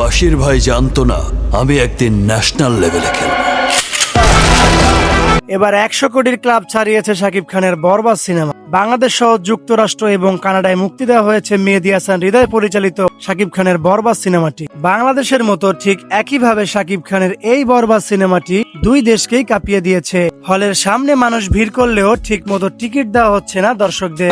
বাশির ভাই জানতো না আমি একদিন ন্যাশনাল লেভেলে খেলব। এবার 100 কোটির ক্লাব ছাড়িয়েছে শাকিব খানের বরবাদ সিনেমা। বাংলাদেশ সহ যুক্তরাষ্ট্র এবং কানাডায় মুক্তি দেওয়া হয়েছে মেহেদী হাসান হৃদয় পরিচালিত শাকিব খানের বরবাদ সিনেমাটি। বাংলাদেশের মতো ঠিক একইভাবে শাকিব খানের এই বরবাদ সিনেমাটি দুই দেশকেই কাঁপিয়ে দিয়েছে। হলের সামনে মানুষ ভিড় করলেও ঠিক মতো টিকিট দেওয়া হচ্ছে না দর্শকদের।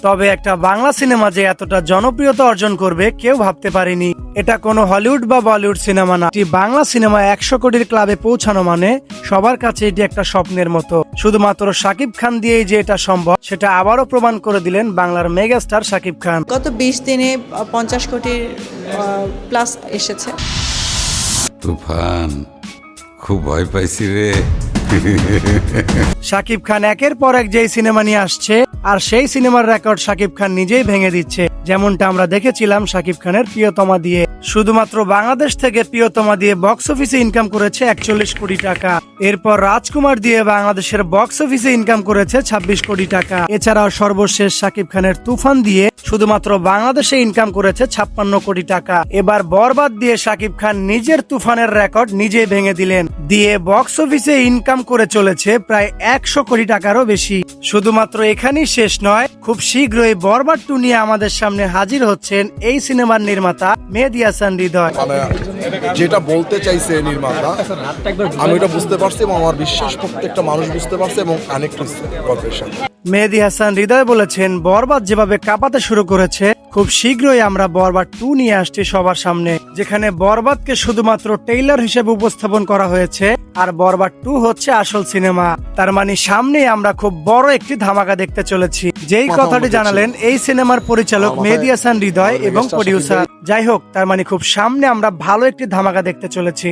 তবে একটা বাংলা সিনেমা যে এতটা জনপ্রিয়তা অর্জন করবে কেউ ভাবতে পারেনি। এটা কোনো হলিউড বা বলিউড সিনেমা না, এটি বাংলা সিনেমা 100 কোটির ক্লাবে পৌঁছানো মানে সবার কাছে এটি একটা স্বপ্নের মতো। শুধুমাত্র শাকিব খান দিয়েই যে এটা সম্ভব সেটা আবারও প্রমাণ করে দিলেন বাংলার মেগাস্টার শাকিব খান। গত 20 দিনে 50 কোটির প্লাস এসেছে। তুফান, খুব ভয় পাইছি রে। শাকিব খান একের পর এক যেই সিনেমা নিয়ে আসছে আর সেই সিনেমার রেকর্ড শাকিব খান নিজেই ভেঙে দিচ্ছে। যেমনটা আমরা দেখেছিলাম শাকিব খানের প্রিয়তমা দিয়ে। শুধুমাত্র বাংলাদেশ থেকে প্রিয়তমা দিয়ে বক্স অফিসে ইনকাম করেছে 41 কোটি টাকা। এরপর রাজকুমার দিয়ে বাংলাদেশের বক্স অফিসে ইনকাম করেছে 26 কোটি টাকা। এছাড়াও সর্বশেষ শাকিব খানের তুফান দিয়ে শুধুমাত্র বাংলাদেশে ইনকাম করেছে 56 কোটি টাকা। এবার বরবাদ দিয়ে শাকিব খান নিজের তুফানের রেকর্ড নিজেই ভেঙে দিলেন, দিয়ে বক্স অফিসে ইনকাম করে চলেছে প্রায় 100 কোটি টাকারও বেশি। শুধুমাত্র এখানেই শেষ নয়, খুব শীঘ্রই বরবাদ 2 নিয়ে আমাদের সামনে হাজির হচ্ছেন এই সিনেমার নির্মাতা মেহেদী হাসান হৃদয়। যেটা বলতে চাইছে নির্মাতা আমি এটা বুঝতে পারছি এবং আমার বিশ্বাস প্রত্যেকটা মানুষ বুঝতে পারছে এবং কানেক্ট হচ্ছে গল্পের সাথে। মেহেদী হাসান হৃদয় বলেছেন, বরবাদ যেভাবে কাঁপাতে শুরু করেছে খুব শীঘ্রই আমরা বরবাদ 2 নিয়ে আসছি সবার সামনে, যেখানে বরবাদকে শুধুমাত্র ট্রেইলার হিসেবে উপস্থাপন করা হয়েছে আর বরবাদ 2 হচ্ছে আসল সিনেমা। তার মানে সামনে আমরা খুব বড় একটি ধামাকা দেখতে চলেছি। যেই কথাটি জানালেন এই সিনেমার পরিচালক মেহেদী হাসান হৃদয় এবং প্রডিউসার। যাই হোক, তার মানে খুব সামনে আমরা ভালো একটি ধামাকা দেখতে চলেছি।